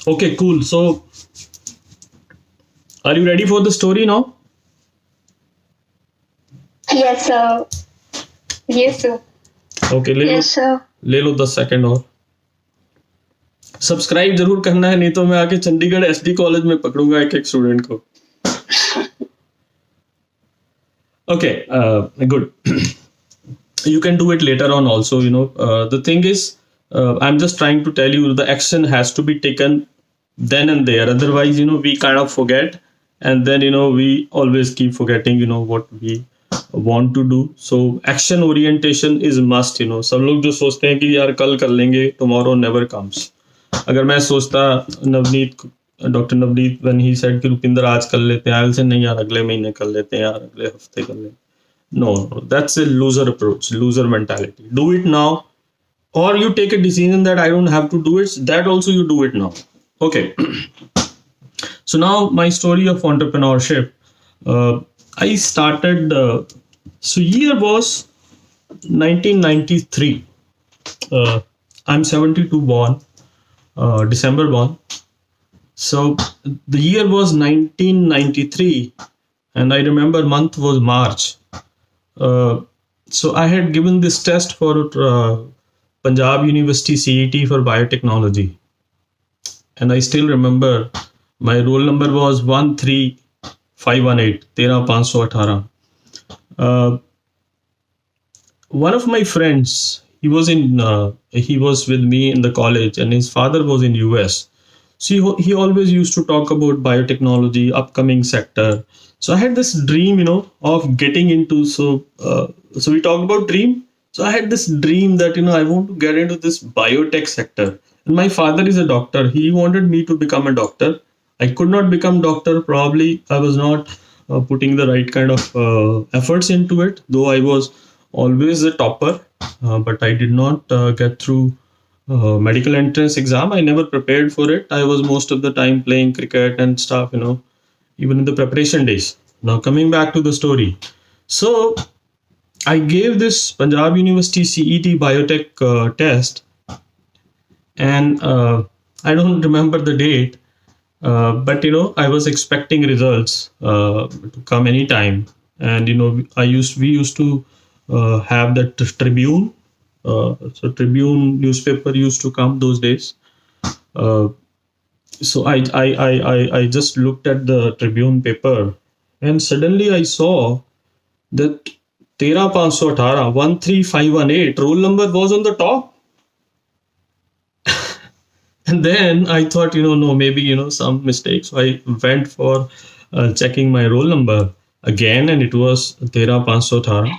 Okay, cool. So, are you ready for the story now? Yes, sir. Yes, sir. Okay, ले लो Yes, sir. ले लो 10 second और subscribe जरूर करना है, नहीं तो मैं आके चंडीगढ़ एसडी कॉलेज में पकड़ूंगा एक एक स्टूडेंट को. Okay, good. You can do it later on also. The thing is, I'm just trying to tell you the action has to be taken then and there. Otherwise, we kind of forget, and then we always keep forgetting what we want to do. So action orientation is must. सब लोग जो सोचते हैं कि यार कल कर लेंगे, tomorrow never comes. अगर मैं सोचता Navneet doctor Navneet when he said कि रुपिंदर आज कर लेते हैं, आई से नहीं यार अगले महीने कर लेते हैं, यार अगले हफ्ते कर लेते हैं. No, that's a loser approach, loser mentality. Do it now, or you take a decision that I don't have to do it. That also you do it now. Okay. So now my story of entrepreneurship. I started. So year was 1993. I'm 72 born, December born. So the year was 1993, and I remember month was March. So I had given this test for Punjab University CET for biotechnology, and I still remember my roll number was 13518, 13518. One of my friends, he was with me in the college, and his father was in US. So he always used to talk about biotechnology, upcoming sector. So I had this dream, of getting into. So we talked about dream. So I had this dream that I want to get into this biotech sector. And my father is a doctor. He wanted me to become a doctor. I could not become doctor. Probably I was not putting the right kind of efforts into it. Though I was always a topper, but I did not get through medical entrance exam. I never prepared for it. I was most of the time playing cricket and stuff, even in the preparation days. Now coming back to the story. So I gave this Punjab University CET biotech test, and I don't remember the date, but I was expecting results to come anytime. And we used to have that Tribune. So Tribune newspaper used to come those days. So I just looked at the Tribune paper, and suddenly I saw that 13518, 13518 roll number was on the top. And then I thought, no, maybe, some mistakes. So I went for checking my roll number again, and it was 13518.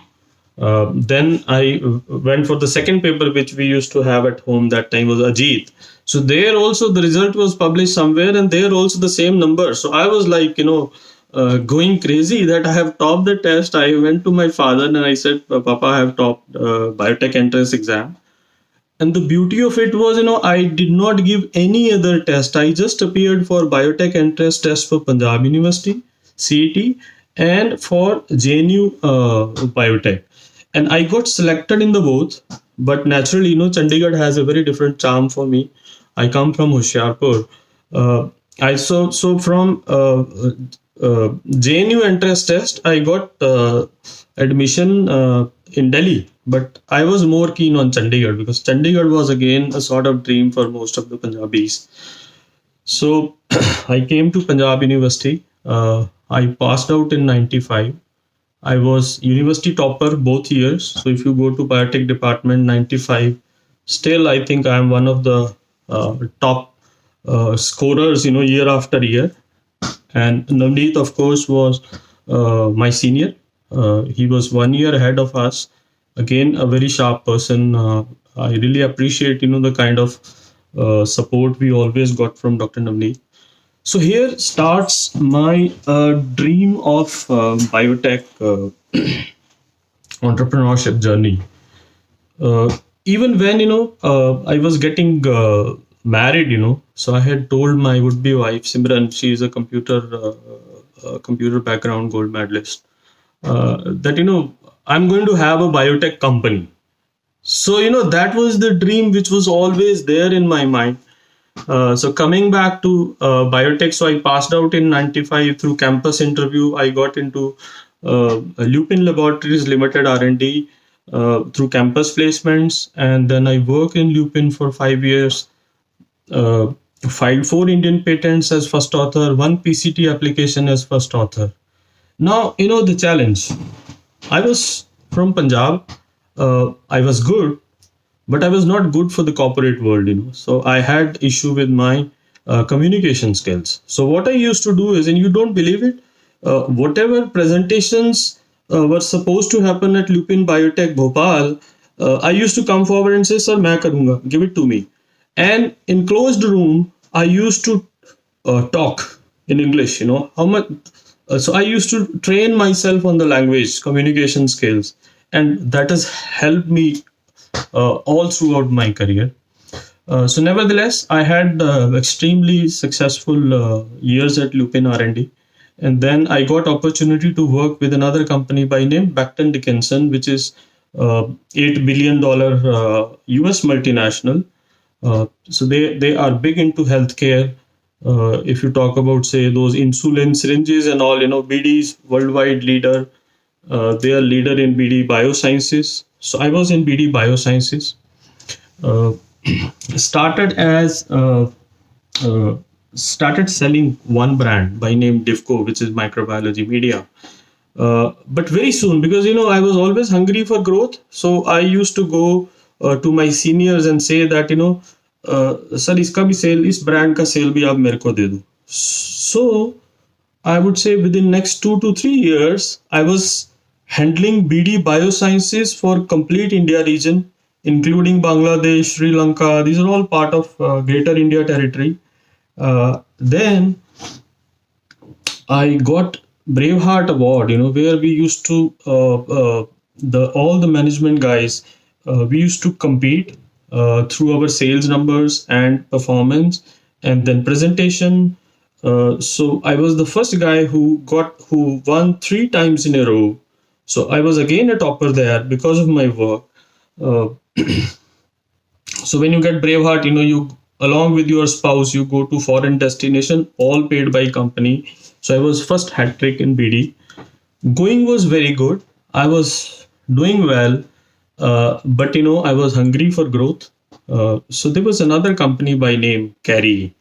Then I went for the second paper, which we used to have at home that time, was Ajit. So there also the result was published somewhere, and there also the same number. So I was like, going crazy that I have topped the test. I went to my father and I said, Papa, I have topped biotech entrance exam. And the beauty of it was, I did not give any other test. I just appeared for biotech entrance test for Punjab University, CET, and for JNU biotech. And I got selected in the both. But naturally, Chandigarh has a very different charm for me. I come from Hoshiarpur. So from JNU entrance test, I got admission in Delhi, but I was more keen on Chandigarh because Chandigarh was again a sort of dream for most of the Punjabis. So I came to Punjab University. I passed out in 95. I was university topper both years. So if you go to biotech department 95, still I think I am one of the top scorers, year after year. And Navneet, of course, was my senior. He was 1 year ahead of us. Again, a very sharp person. I really appreciate, the kind of support we always got from Dr. Navneet. So here starts my dream of biotech entrepreneurship journey. Even when, I was getting married, so I had told my would-be wife, Simran, she is a computer background gold medalist, that, I'm going to have a biotech company. So, that was the dream which was always there in my mind. So coming back to biotech, so I passed out in 95 through campus interview. I got into Lupin Laboratories Limited R&D through campus placements, and then I worked in Lupin for 5 years. Uh, Filed 4 Indian patents as first author, one PCT application as first author. Now you know the challenge. I was from Punjab. I was good, but I was not good for the corporate world, So I had issue with my communication skills. So what I used to do is, and you don't believe it, whatever presentations were supposed to happen at Lupin Biotech Bhopal, I used to come forward and say, "Sir, मैं करूँगा, give it to me." And in closed room, I used to talk in English. How much. So I used to train myself on the language communication skills, and that has helped me all throughout my career. So nevertheless, I had extremely successful years at Lupin R&D, and then I got opportunity to work with another company by name Becton Dickinson, which is $8 billion US multinational. So they are big into healthcare. If you talk about, say, those insulin syringes and all, BD's worldwide leader. They are leader in BD biosciences. So I was in BD biosciences. Uh, started as started selling one brand by name Divco, which is microbiology media. But very soon, because I was always hungry for growth, so I used to go to my seniors and say that sir इसका भी cell, इस brand का cell भी आप मेरे को दे दो. So I would say within next 2 to 3 years, I was handling BD biosciences for complete India region, including Bangladesh, Sri Lanka. These are all part of Greater India territory. Then I got Braveheart Award, where we used to the all the management guys, we used to compete through our sales numbers and performance, and then presentation. So I was the first guy who won 3 times in a row. So I was again a topper there because of my work. Uh, so when you get Braveheart, you along with your spouse, you go to foreign destination, all paid by company. So I was first hat trick in BD. Going was very good. I was doing well, but I was hungry for growth. So there was another company by name Carry,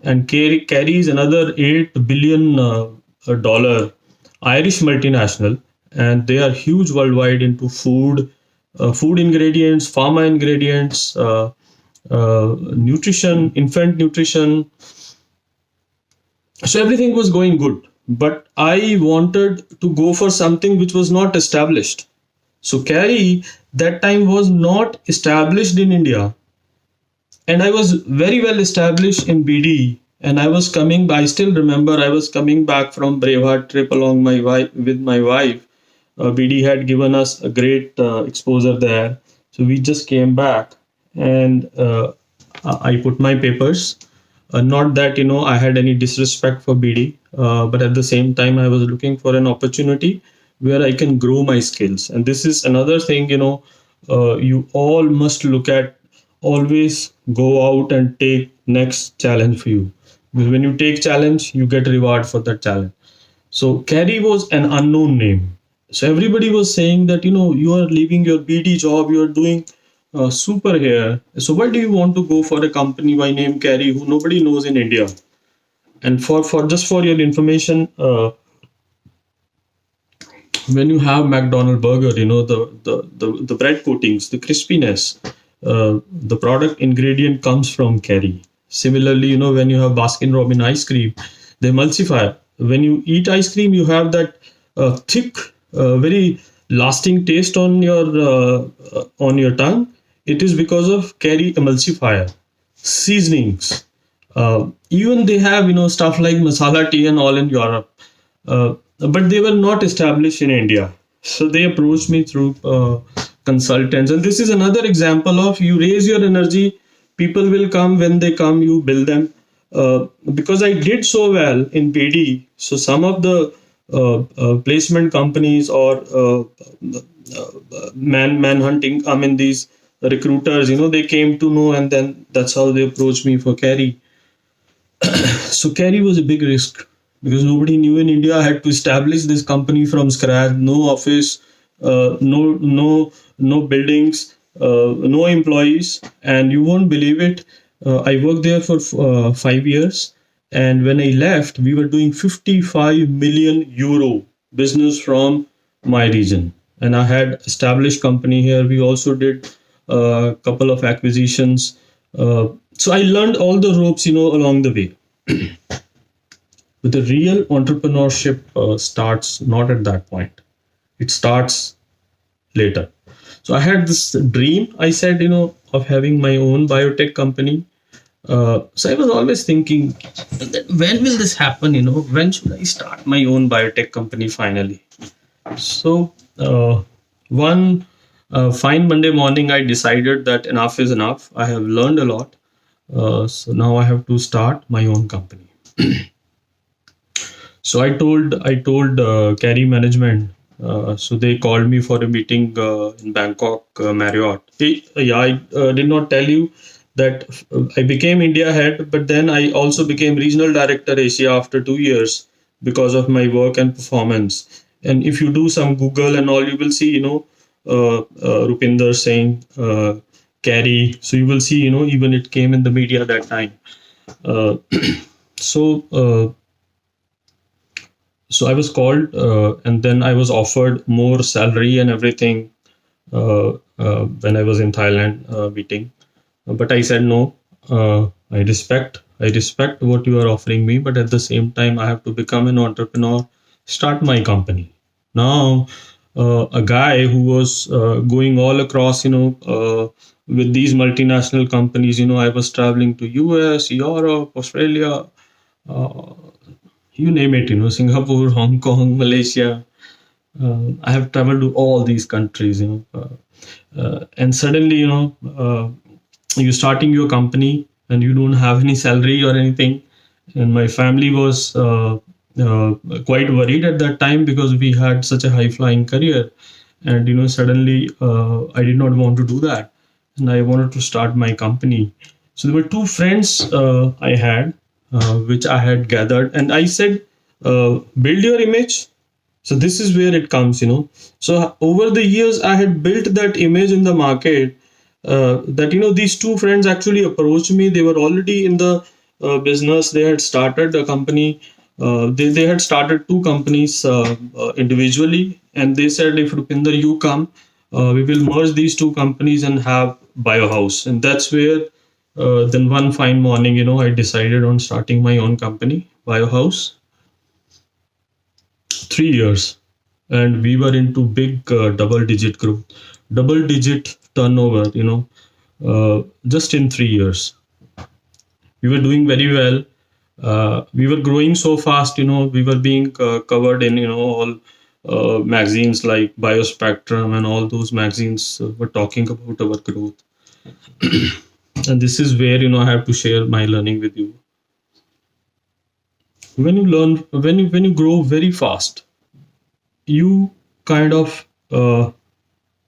and Carry is another $8 billion dollar Irish multinational, and they are huge worldwide into food ingredients, pharma ingredients, nutrition, infant nutrition. So everything was going good, but I wanted to go for something which was not established. So Carry that time was not established in India, and I was very well established in BD. And I still remember I was coming back from Braveheart trip along my wife with my wife. BD had given us a great exposure there. So we just came back, and I put my papers. Not that I had any disrespect for BD, but at the same time I was looking for an opportunity where I can grow my skills. And this is another thing, you all must look at. Always go out and take next challenge for you, because when you take challenge, you get reward for that challenge. So Carrie was an unknown name. So everybody was saying that you are leaving your BD job, you are doing super here. So why do you want to go for a company by name Carrie who nobody knows in India? And for just for your information, when you have McDonald burger, the bread coatings, the crispiness, the product ingredient comes from Carrie. Similarly, when you have Baskin Robbins ice cream, the emulsifier. When you eat ice cream, you have that thick, very lasting taste on your tongue. It is because of Carrie emulsifier. Seasonings. Even they have stuff like masala tea and all in Europe, but they were not established in India. So they approached me through consultants, and this is another example of you raise your energy, people will come. When they come, you build them. Because I did so well in BD, so some of the placement companies or man hunting, these recruiters, they came to know, and then that's how they approached me for carry. So carry was a big risk because nobody knew in India. I had to establish this company from scratch. No office, no buildings, no employees, and you won't believe it. I worked there for 5 years, and when I left, we were doing 55 million euro business from my region, and I had established company here. We also did a couple of acquisitions. So I learned all the ropes, along the way. But the real entrepreneurship starts not at that point. It starts later. So I had this dream, I said, of having my own biotech company. So I was always thinking, when will this happen? When should I start my own biotech company finally? So one fine Monday morning, I decided that enough is enough. I have learned a lot. So now I have to start my own company. So I told Carry management. So they called me for a meeting in Bangkok Marriott. Hey, yeah, I did not tell you that I became India head, but then I also became regional director Asia after 2 years because of my work and performance. And if you do some Google and all, you will see, Rupinder saying Carry. So you will see, even it came in the media that time. Uh, so. So I was called, and then I was offered more salary and everything when I was in Thailand meeting. But I said no. I respect what you are offering me, but at the same time, I have to become an entrepreneur, start my company. Now, a guy who was going all across, with these multinational companies, I was traveling to US, Europe, Australia, uh, you name it, Singapore, Hong Kong, Malaysia. I have traveled to all these countries, and suddenly, you're starting your company and you don't have any salary or anything. And my family was quite worried at that time because we had such a high flying career. And, suddenly I did not want to do that. And I wanted to start my company. So there were two friends I had, which I had gathered, and I said, build your image. So this is where it comes, So over the years, I had built that image in the market. That these two friends actually approached me. They were already in the business. They had started a company. They had started two companies individually, and they said, if Rupinder, you come, we will merge these two companies and have Biohouse. And that's where then one fine morning, I decided on starting my own company, Biohouse. 3 years, and we were into big double-digit growth, double-digit turnover. Just in 3 years, we were doing very well. We were growing so fast. We were being covered in all magazines like Biospectrum, and all those magazines were talking about our growth. And this is where I have to share my learning with you. When you grow very fast, you kind of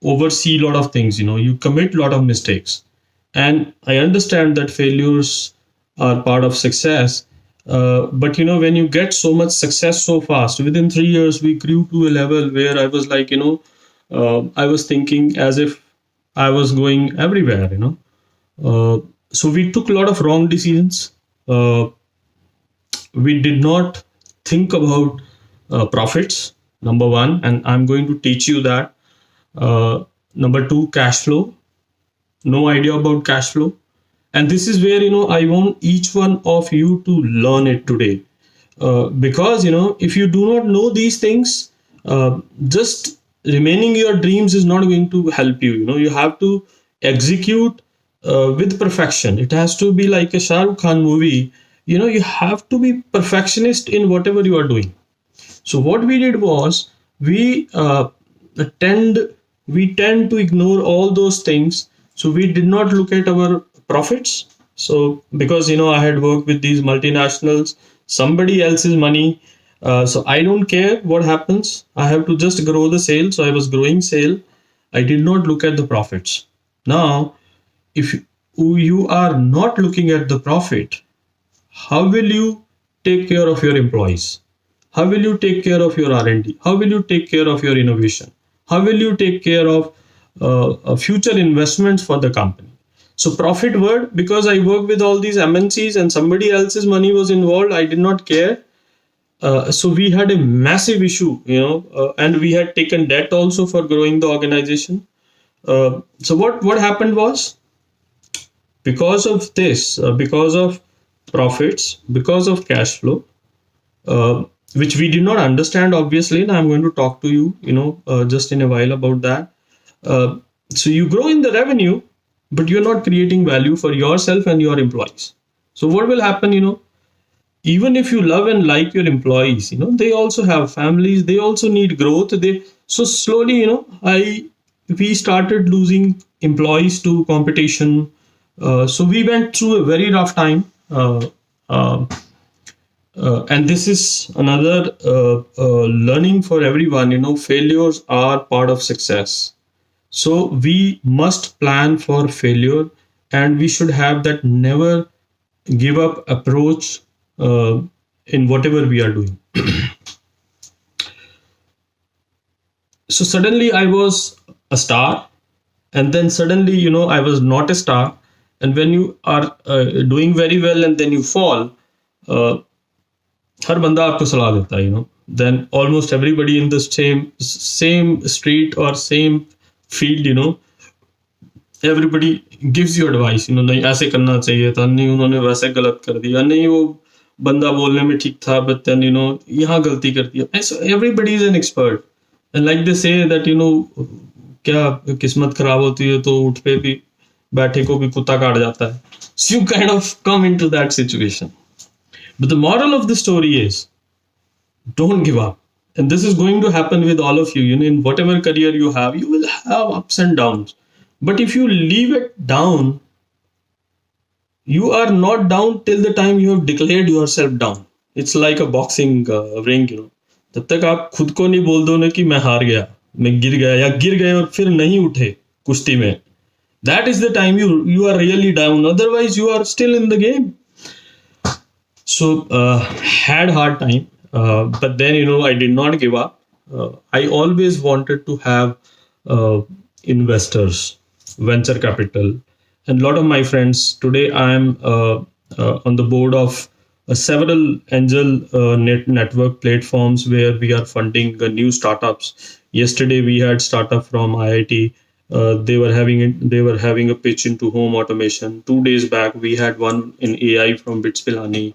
oversee a lot of things. You commit a lot of mistakes, and I understand that failures are part of success. But when you get so much success so fast, within 3 years we grew to a level where I was like, I was thinking as if I was going everywhere. So we took a lot of wrong decisions. We did not think about profits, number one, and I'm going to teach you that. Number two, cash flow. No idea about cash flow. And this is where I want each one of you to learn it today. Because if you do not know these things, just remaining your dreams is not going to help you. You have to execute with perfection. It has to be like a Shah Rukh Khan movie. You have to be perfectionist in whatever you are doing. So what we did was tend we tend to ignore all those things. So we did not look at our profits. So because I had worked with these multinationals, somebody else's money. So I don't care what happens. I have to just grow the sale. So I was growing sale. I did not look at the profits. Now, if you are not looking at the profit, how will you take care of your employees? How will you take care of your R&D? How will you take care of your innovation? How will you take care of future investments for the company? So profit word, because I work with all these MNCs and somebody else's money was involved, I did not care. So we had a massive issue, and we had taken debt also for growing the organization. So what happened was, because of this, because of profits, because of cash flow, uh, which we did not understand, obviously, and I'm going to talk to you, just in a while about that. So you grow in the revenue, but you're not creating value for yourself and your employees. So what will happen, even if you love and like your employees, they also have families, they also need growth. So slowly, we started losing employees to competition. So we went through a very rough time. Uh, and this is another learning for everyone. Failures are part of success. So we must plan for failure, and we should have that never give up approach in whatever we are doing. So suddenly I was a star, and then suddenly, I was not a star. And when you are doing very well and then you fall, uh, हर बंदा आपको सलाह देता है, then almost everybody in the same street or same field, everybody gives you advice, नहीं ऐसे करना चाहिए था, नहीं उन्होंने वैसे गलत कर दिया, नहीं वो बंदा बोलने में ठीक था, but then यहाँ गलती कर दिया. And so everybody is an expert, and like they say that क्या किस्मत खराब होती है तो उठ पे भी बैठे को भी कुत्ता काट जाता है. So you kind of come into that situation. But the moral of the story is, don't give up. And this is going to happen with all of you. In whatever career you will have ups and downs. But if you leave it down, you are not down till the time you have declared yourself down. It's like a boxing ring. तब तक आप खुद को नहीं बोल दो ना कि मैं हार गया, मैं गिर गया, या गिर गए और फिर नहीं उठे कुश्ती में. That is the time you are really down. Otherwise, you are still in the game. So had hard time, but then I did not give up. I always wanted to have investors, venture capital, and a lot of my friends. Today, I am on the board of several angel network platforms where we are funding new startups. Yesterday, we had startup from IIT. They were having a pitch into home automation. 2 days back, we had one in AI from Bits Pilani.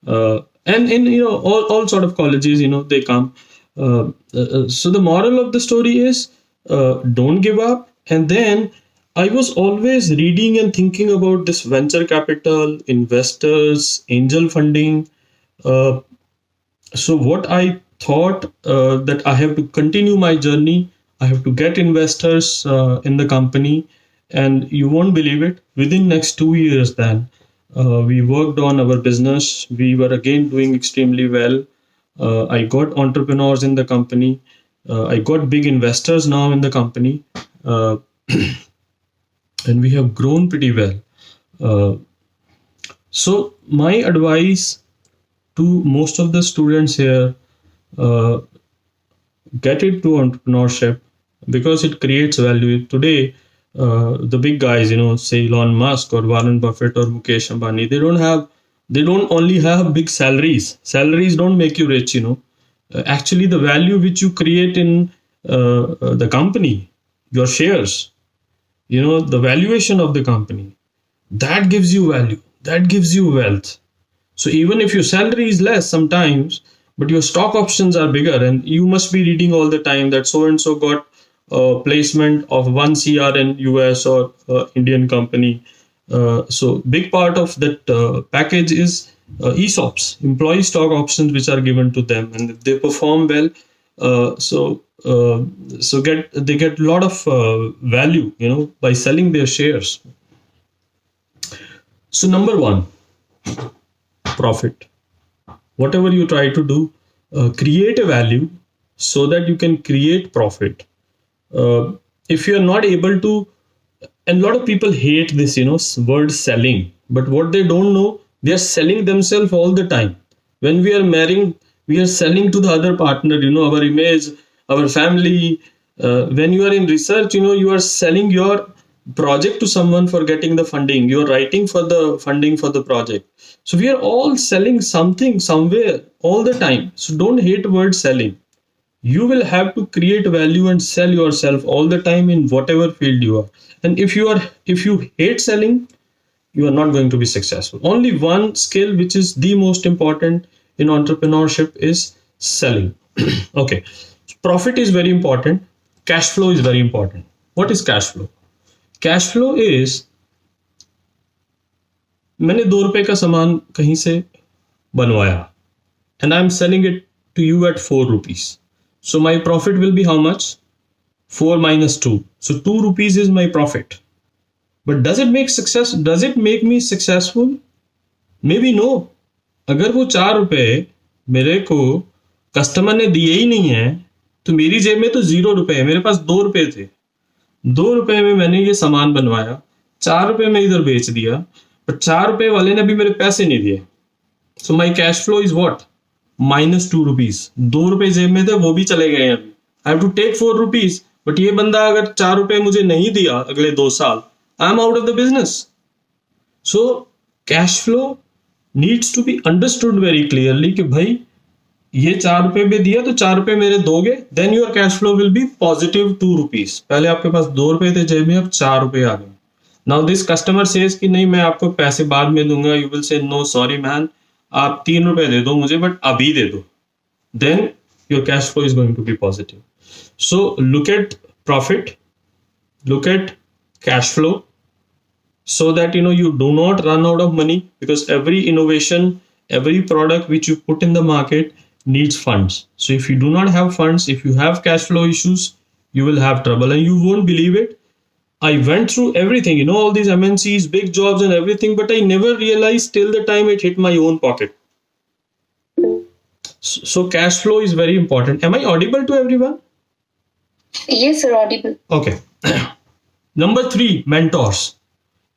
And in all sort of colleges, they come. So the moral of the story is, don't give up. And then I was always reading and thinking about this venture capital, investors, angel funding. So what I thought, that I have to continue my journey. I have to get investors in the company, and you won't believe it. Within next 2 years, then. We worked on our business. We were again doing extremely well. I got entrepreneurs in the company. I got big investors now in the company. And we have grown pretty well. So my advice to most of the students here, get into entrepreneurship because it creates value. Today, the big guys, say Elon Musk or Warren Buffett or Mukesh Ambani, they don't only have big salaries. Salaries don't make you rich, Actually, the value which you create in the company, your shares, the valuation of the company, that gives you value, that gives you wealth. So even if your salary is less sometimes, but your stock options are bigger, and you must be reading all the time that so and so got placement of 1 CR in US or Indian company. So big part of that package is ESOPs, employee stock options, which are given to them, and if they perform well, they get a lot of value, by selling their shares. So number one, profit. Whatever you try to do, create a value so that you can create profit. If you are not able to And a lot of people hate this, word selling. But what they don't know, they are selling themselves all the time. When we are marrying, we are selling to the other partner, our image, our family. When you are in research, you are selling your project to someone for getting the funding. You are writing for the funding for the project. So we are all selling something somewhere all the time. So don't hate word selling. You will have to create value and sell yourself all the time in whatever field you are. And if you hate selling, you are not going to be successful. Only one skill which is the most important in entrepreneurship is selling. Okay, profit is very important, cash flow is very important. What is cash flow? Cash flow is, मैंने 2 रुपए का सामान कहीं से बनवाया and I'm selling it to you at 4 rupees. So my profit will be how much? 4 minus 2. So 2 rupees is my profit. But does it make success? Does it make me successful? Maybe no. अगर वो 4 रुपए मेरे को customer ने दिए ही नहीं है तो मेरी जेब में तो 0 रुपए है, मेरे पास 2 रुपए थे, 2 रुपए में मैंने ये सामान बनवाया, 4 रुपए में इधर बेच दिया, पर 4 रुपए वाले ने भी मेरे पैसे नहीं दिए. So my cash flow is what? Minus 2 rupees. 2 रुपए जेब में थे, वो भी चले गए अभी. I have to take 4 rupees. But ये बंदा अगर 4 रुपए मुझे नहीं दिया अगले 2 साल, I am out of the business. So cash flow needs to be understood very clearly कि भाई ये 4 रुपए में दिया तो 4 रुपए मेरे दोगे, then your cash flow will be positive 2 rupees. पहले आपके पास 2 रुपए थे जेब में, अब 4 रुपए आ गए. नाउ दिस कस्टमर सेज कि नहीं मैं आपको पैसे बाद में दूंगा. You will say no sorry man, आप 3 रुपए दे दो मुझे बट अभी दे दो. Then your cash flow is going to be positive. So look at profit, look at cash flow, so that you do not run out of money, because every innovation, every product which you put in the market needs funds. So if you do not have funds, if you have cash flow issues, you will have trouble. And you won't believe it, I went through everything, all these MNCs, big jobs and everything, but I never realized till the time it hit my own pocket. So cash flow is very important. Am I audible to everyone? Yes, sir, audible. Okay. Number 3, mentors.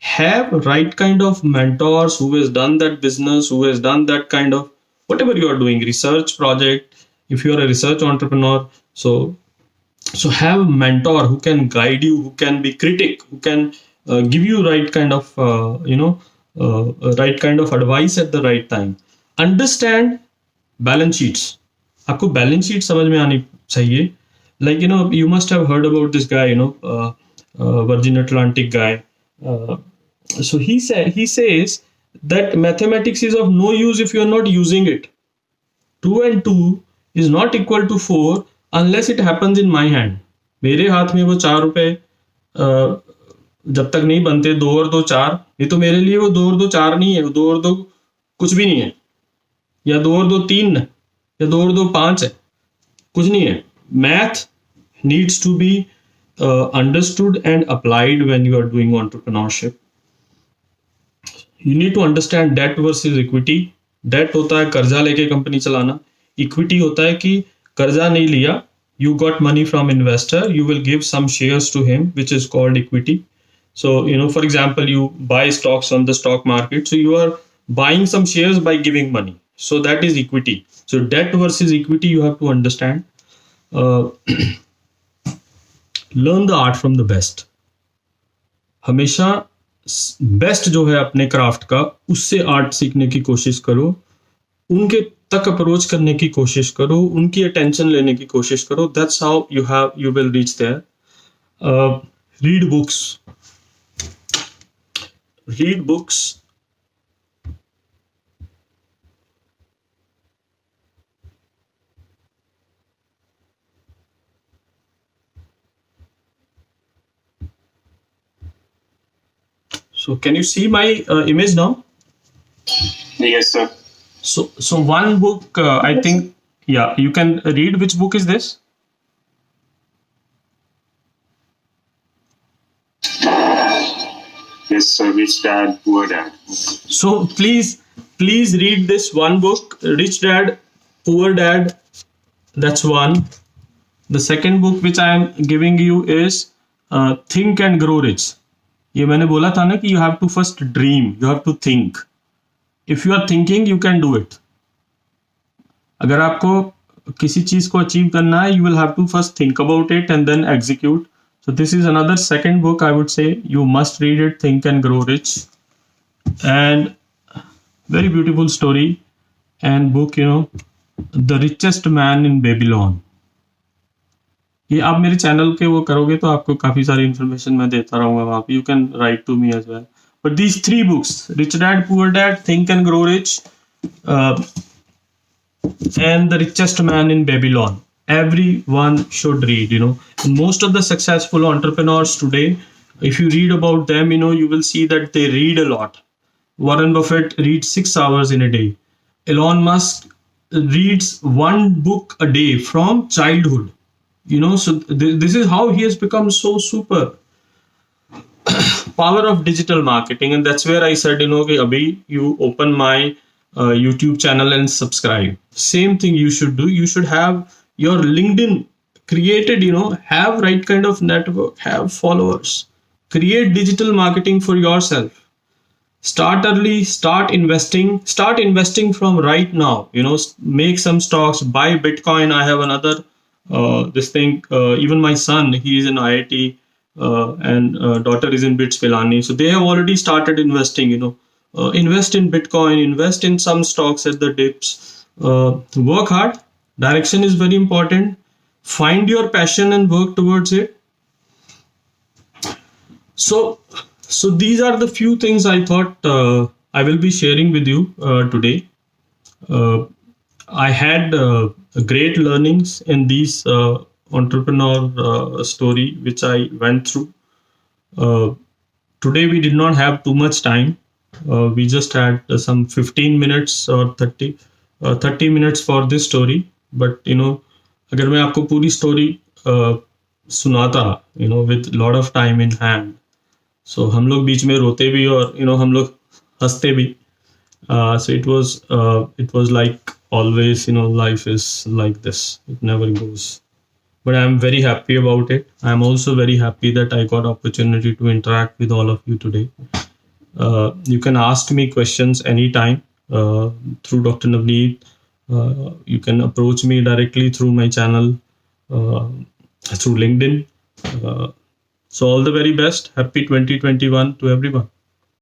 Have right kind of mentors who has done that business, who has done that kind of whatever you are doing, research project. If you are a research entrepreneur, so have a mentor who can guide you, who can be critic, who can give you right kind of right kind of advice at the right time. Understand balance sheets. आपको balance sheet समझ में आनी चाहिए. Like you must have heard about this guy, Virgin Atlantic guy. So he says that mathematics is of no use if you are not using it. 2 and 2 is not equal to 4 unless it happens in my hand. मेरे हाथ में वो 4 रुपए जब तक नहीं बनते, 2 और 2 4, ये तो मेरे लिए वो 2 और 2 4 नहीं है, वो 2 और 2 कुछ भी नहीं है, या 2 और 2 3 है, या 2 और 2 5 है, कुछ नहीं है. Math needs to be understood and applied when you are doing entrepreneurship. You need to understand debt versus equity. Debt होता है कर्जा लेके कंपनी चलाना. Equity होता है कि कर्जा नहीं लिया, you got money from investor, you will give some shares to him, which is called equity. So for example, you buy stocks on the stock market, so you are buying some shares by giving money. So that is equity. So debt versus equity you have to understand. Learn the art from the best. हमेशा best जो है अपने craft का, उससे art सीखने की कोशिश करो, उनके तक अप्रोच करने की कोशिश करो, उनकी अटेंशन लेने की कोशिश करो. That's how you will reach there. Read books. Read books. So can you see my image now? Yes, sir. So one book, I think, yeah, you can read. Which book is this? Yes, sir. Rich Dad, Poor Dad. So please read this one book, Rich Dad, Poor Dad. That's one. The second book which I am giving you is Think and Grow Rich. ये मैंने बोला था ना कि you have to first dream, you have to think. If you are thinking, you can do it. अगर आपको किसी चीज को अचीव करना है, you will have to first think about it and then execute. So this is another second book I would say you must read it, Think and Grow Rich. And very beautiful story and book, The Richest Man in Babylon. ये आप मेरे channel के वो करोगे तो आपको काफी सारी इंफॉर्मेशन मैं देता रहूंगा वहां पे. You can write to me as well. But these 3 books, Rich Dad Poor Dad, Think and Grow Rich, and The Richest Man in Babylon, everyone should read. And most of the successful entrepreneurs today, if you read about them, you will see that they read a lot. Warren Buffett reads 6 hours in a day. Elon Musk reads 1 book a day from childhood. So this is how he has become so super. Power of digital marketing. And that's where I said, okay, Abhi, you open my YouTube channel and subscribe. Same thing you should do. You should have your LinkedIn created, have right kind of network, have followers, create digital marketing for yourself. Start early, start investing from right now. Make some stocks, buy Bitcoin. I have another this thing. Even my son, he is in IIT, and daughter is in Bits Pilani. So they have already started investing. Invest in Bitcoin, invest in some stocks at the dips. Work hard. Direction is very important. Find your passion and work towards it. So these are the few things I thought I will be sharing with you today. I had great learnings in these entrepreneur story which I went through. Today we did not have too much time. We just had some 15 minutes or 30 minutes for this story. But अगर मैं आपको पूरी story सुनाता, with lot of time in hand, so हम लोग बीच में रोते भी और हम लोग हंसते भी. So it was like always, life is like this. It never goes. But I am very happy about it. I am also very happy that I got opportunity to interact with all of you today. You can ask me questions anytime through Dr. Navneet. You can approach me directly through my channel, through LinkedIn. So all the very best. Happy 2021 to everyone.